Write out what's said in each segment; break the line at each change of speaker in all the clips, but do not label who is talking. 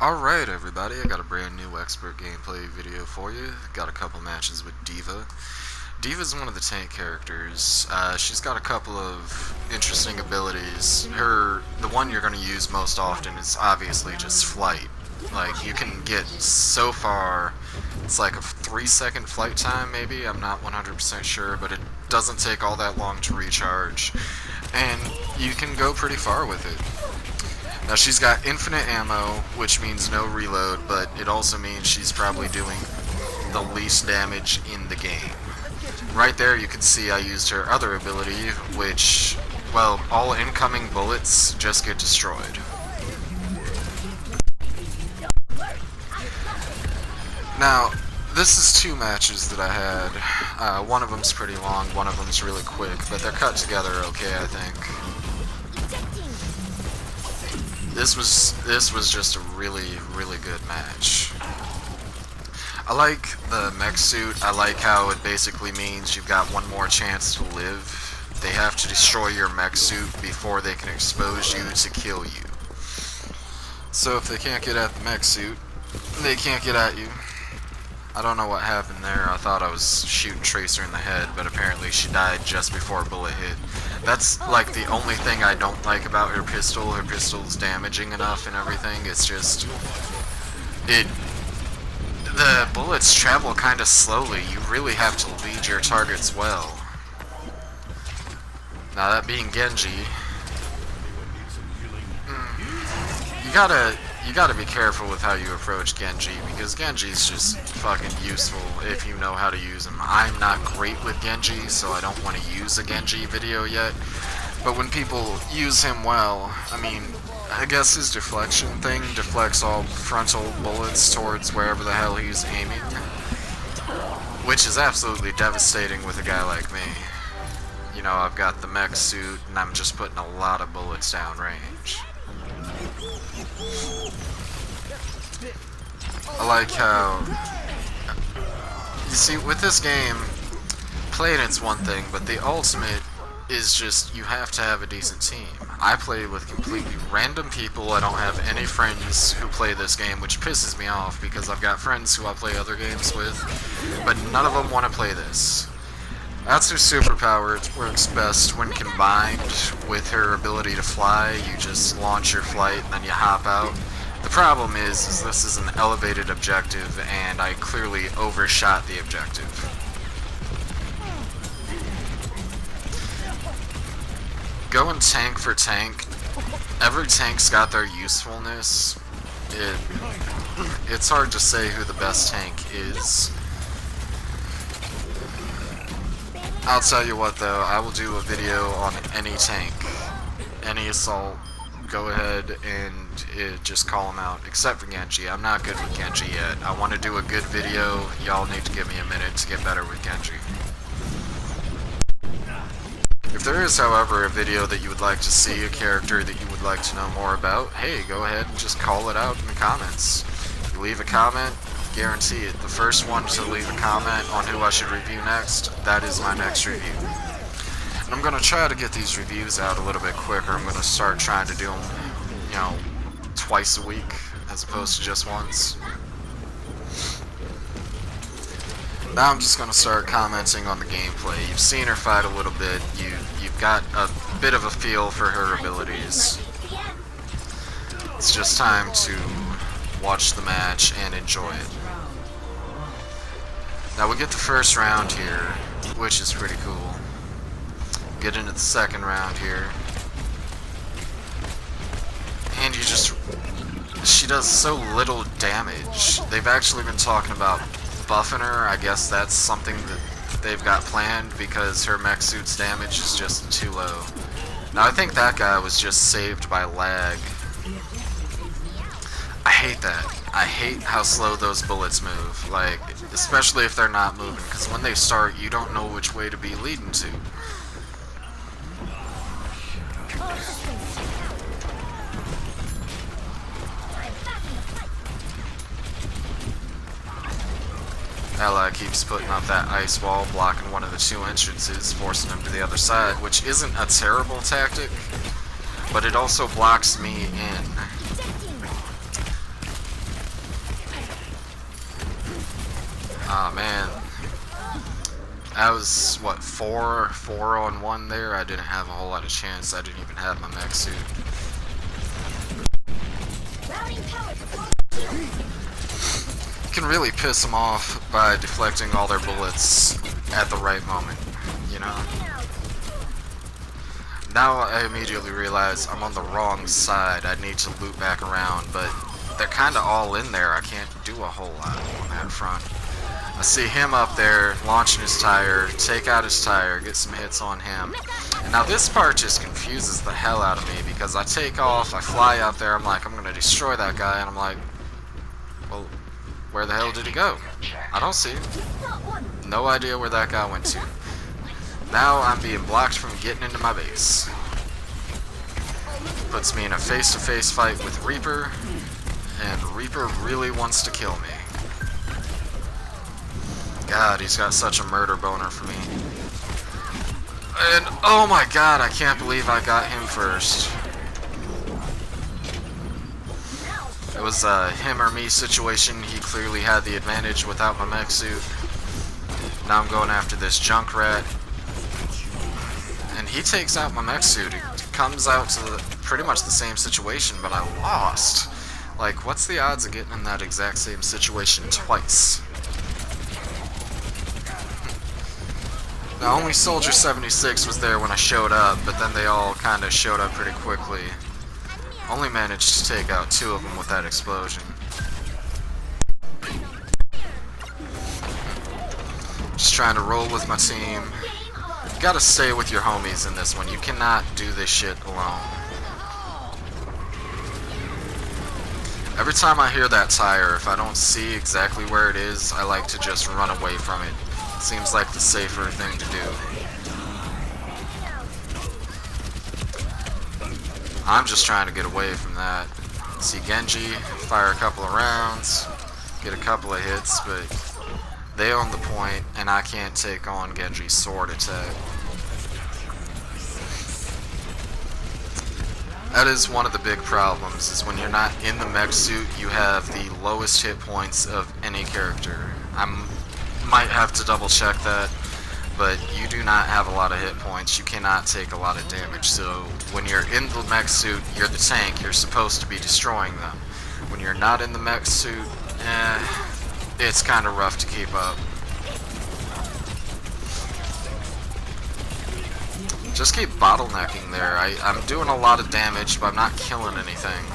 Alright everybody, I got a brand new expert gameplay video for you. Got a couple matches with D.VA. D.Va's one of the tank characters. She's got a couple of interesting abilities. The one you're going to use most often is obviously just flight. Like, you can get so far, it's like a 3-second flight time maybe, I'm not 100% sure, but it doesn't take all that long to recharge. And you can go pretty far with it. Now she's got infinite ammo, which means no reload, but it also means she's probably doing the least damage in the game. Right there you can see I used her other ability, which, well, all incoming bullets just get destroyed. Now, this is two matches that I had. One of them's pretty long, one of them's really quick, but they're cut together okay, I think. This was just a really good match. I like the mech suit. I like how it basically means you've got one more chance to live. They have to destroy your mech suit before they can expose you to kill you. So if they can't get at the mech suit, they can't get at you. I don't know what happened there. I thought I was shooting Tracer in the head, but apparently she died just before a bullet hit. That's like the only thing I don't like about her pistol. Her pistol's damaging enough and everything. It's just the bullets travel kind of slowly. You really have to lead your targets well. Now that being Genji, you gotta be careful with how you approach Genji, because Genji's just fucking useful if you know how to use him. I'm not great with Genji, so I don't want to use a Genji video yet, but when people use him well, I mean, I guess his deflection thing deflects all frontal bullets towards wherever the hell he's aiming, which is absolutely devastating with a guy like me. You know, I've got the mech suit, and I'm just putting a lot of bullets down range. I like how, you see, with this game, playing it's one thing, but the ultimate is just, you have to have a decent team. I play with completely random people. I don't have any friends who play this game, which pisses me off, because I've got friends who I play other games with, but none of them want to play this. That's her superpower. It works best when combined with her ability to fly. You just launch your flight and then you hop out. The problem is this is an elevated objective, and I clearly overshot the objective. Going tank for tank, every tank's got their usefulness. It's hard to say who the best tank is. I'll tell you what though, I will do a video on any tank, any assault. Go ahead and just call them out, except for Genji. I'm not good with Genji yet. I want to do a good video. Y'all need to give me a minute to get better with Genji. If there is, however, a video that you would like to see, a character that you would like to know more about, hey, go ahead and just call it out in the comments. You leave a comment, guarantee it. The first one to leave a comment on who I should review next, that is my next review. And I'm going to try to get these reviews out a little bit quicker. I'm going to start trying to do them, you know, twice a week as opposed to just once. Now I'm just going to start commenting on the gameplay. You've seen her fight a little bit. You've got a bit of a feel for her abilities. It's just time to watch the match and enjoy it. Now we get the first round here, which is pretty cool. Get into the second round here. And you just... she does so little damage. They've actually been talking about buffing her. I guess that's something that they've got planned, because her mech suit's damage is just too low. Now I think that guy was just saved by lag. I hate that. I hate how slow those bullets move. Like, especially if they're not moving, because when they start, you don't know which way to be leading to. Ally keeps putting up that ice wall, blocking one of the two entrances, forcing him to the other side, which isn't a terrible tactic, but it also blocks me in. Ah man, that was what, four on one there. I didn't have a whole lot of chance. I didn't even have my mech suit. You can really piss them off by deflecting all their bullets at the right moment, you know? Now I immediately realize I'm on the wrong side. I need to loop back around, but they're kind of all in there. I can't do a whole lot on that front. I see him up there launching his tire, take out his tire, get some hits on him. And now this part just confuses the hell out of me because I take off, I fly out there, I'm like, I'm gonna destroy that guy, and I'm like, well, where the hell did he go? I don't see him. No idea where that guy went to. Now I'm being blocked from getting into my base. Puts me in a face-to-face fight with Reaper, and Reaper really wants to kill me. God, he's got such a murder boner for me. And oh my god, I can't believe I got him first. It was a him or me situation. He clearly had the advantage without my mech suit. Now I'm going after this Junkrat. And he takes out my mech suit. It comes out to pretty much the same situation, but I lost. Like, what's the odds of getting in that exact same situation twice? Now, only Soldier 76 was there when I showed up, but then they all kind of showed up pretty quickly. Only managed to take out 2 of them with that explosion. Just trying to roll with my team. You gotta stay with your homies in this one. You cannot do this shit alone. Every time I hear that tire, if I don't see exactly where it is, I like to just run away from it. Seems like the safer thing to do. I'm just trying to get away from that. See Genji, fire a couple of rounds, get a couple of hits, but they own the point, and I can't take on Genji's sword attack. That is one of the big problems, is when you're not in the mech suit, you have the lowest hit points of any character. Might have to double check that, but you do not have a lot of hit points. You cannot take a lot of damage. So when you're in the mech suit, you're the tank. You're supposed to be destroying them. When you're not in the mech suit, it's kind of rough to keep up. Just keep bottlenecking there. I'm doing a lot of damage, but I'm not killing anything.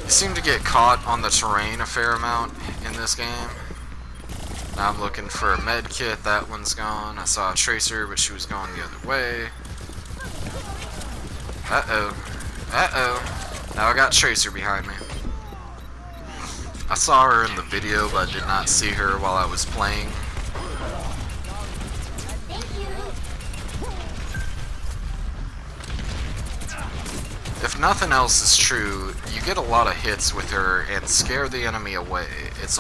You seem to get caught on the terrain a fair amount in this game. Now I'm looking for a med kit. That one's gone. I saw a Tracer, but she was going the other way. Uh-oh. Uh-oh. Now I got Tracer behind me. I saw her in the video, but I did not see her while I was playing. If nothing else is true, you get a lot of hits with her and scare the enemy away. It's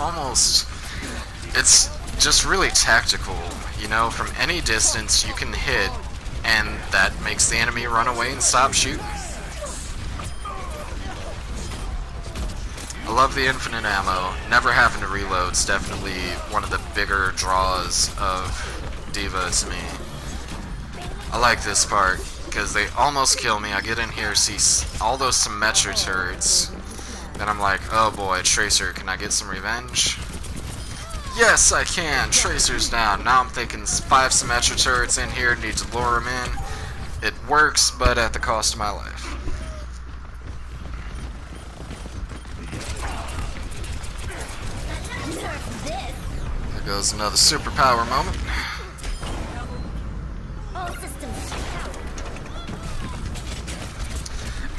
just really tactical, you know, from any distance you can hit, and that makes the enemy run away and stop shooting. I love the infinite ammo. Never having to reload is definitely one of the bigger draws of D.VA to me. I like this part, because they almost kill me. I get in here, see all those Symmetra turrets, then I'm like, oh boy, Tracer, can I get some revenge? Yes, I can! Tracer's down. Now I'm thinking 5 Symmetra turrets in here, need to lure them in. It works, but at the cost of my life. There goes another superpower moment.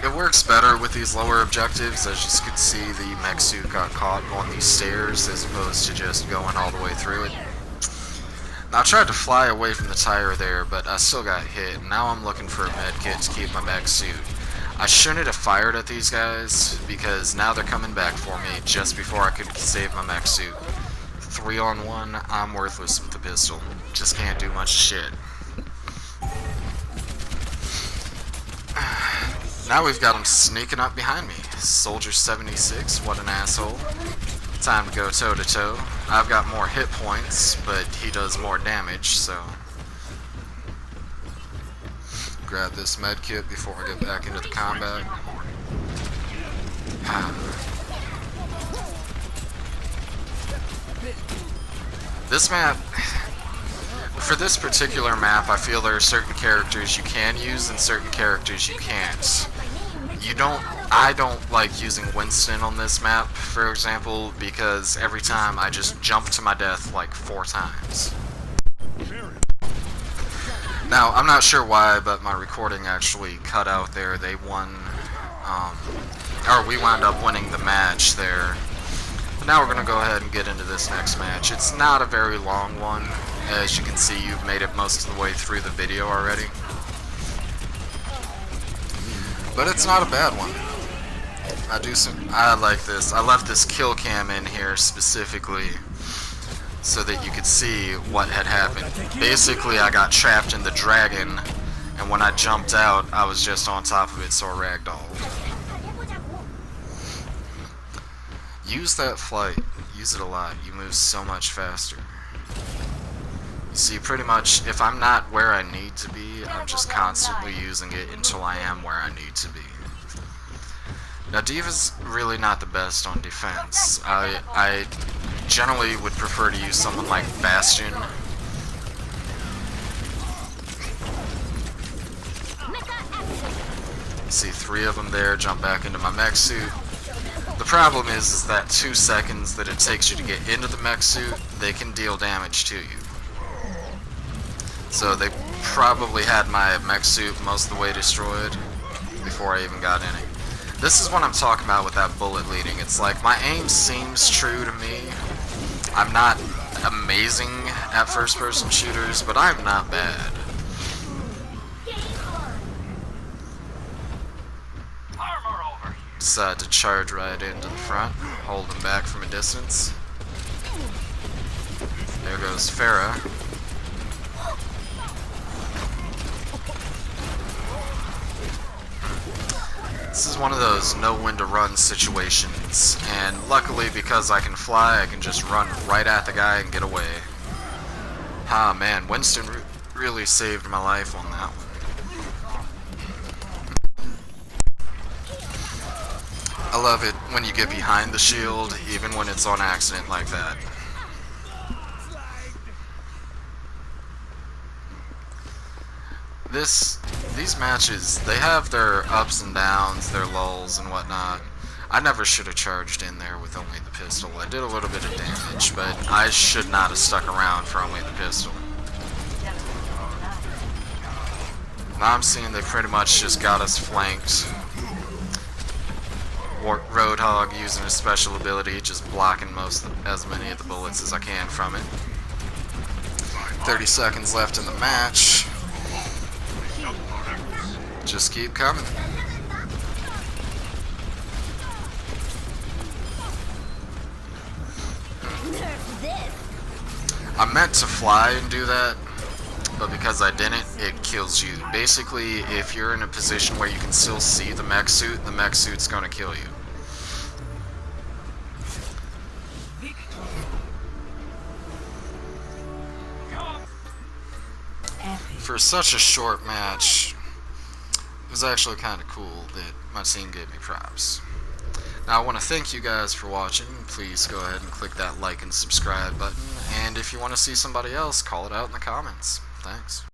It works better with these lower objectives. As you can see, the mech suit got caught on these stairs as opposed to just going all the way through it. Now I tried to fly away from the tire there, but I still got hit. Now I'm looking for a med kit to keep my mech suit. I shouldn't have fired at these guys, because now they're coming back for me just before I could save my mech suit. 3-on-1, I'm worthless with the pistol. Just can't do much shit. Now we've got him sneaking up behind me. Soldier 76, what an asshole. Time to go toe to toe. I've got more hit points, but he does more damage, so. Grab this med kit before I get back into the combat. This map, for this particular map, I feel there are certain characters you can use and certain characters you can't. I don't like using Winston on this map, for example, because every time I just jump to my death like 4 times. Now, I'm not sure why, but my recording actually cut out there. They won, or we wound up winning the match there. But now we're going to go ahead and get into this next match. It's not a very long one. As you can see, you've made it most of the way through the video already. But it's not a bad one. I like this. I left this kill cam in here specifically so that you could see what had happened. Basically, I got trapped in the dragon, and when I jumped out, I was just on top of it, so I ragdolled. Use that flight. Use it a lot. You move so much faster. You see, pretty much, if I'm not where I need to be, I'm just constantly using it until I am where I need to be. Now, D.VA's really not the best on defense. I generally would prefer to use someone like Bastion. See 3 of them there, jump back into my mech suit. The problem is that 2 seconds that it takes you to get into the mech suit, they can deal damage to you. So they probably had my mech suit most of the way destroyed before I even got in it. This is what I'm talking about with that bullet leading. It's like my aim seems true to me. I'm not amazing at first-person shooters, but I'm not bad. Decide to charge right into the front, hold him back from a distance. There goes Farah. This is one of those know when to run situations, and luckily because I can fly, I can just run right at the guy and get away. Ah man, Winston really saved my life on that one. I love it when you get behind the shield, even when it's on accident like that. These matches, they have their ups and downs, their lulls and whatnot. I never should have charged in there with only the pistol. I did a little bit of damage, but I should not have stuck around for only the pistol. Now I'm seeing they pretty much just got us flanked. Roadhog using his special ability, just blocking as many of the bullets as I can from it. 30 seconds left in the match. Just keep coming. I meant to fly and do that, but because I didn't, it kills you. Basically, if you're in a position where you can still see the mech suit's gonna kill you. For such a short match, it was actually kind of cool that my team gave me props. Now I want to thank you guys for watching. Please go ahead and click that like and subscribe button, and if you want to see somebody else, call it out in the comments. Thanks.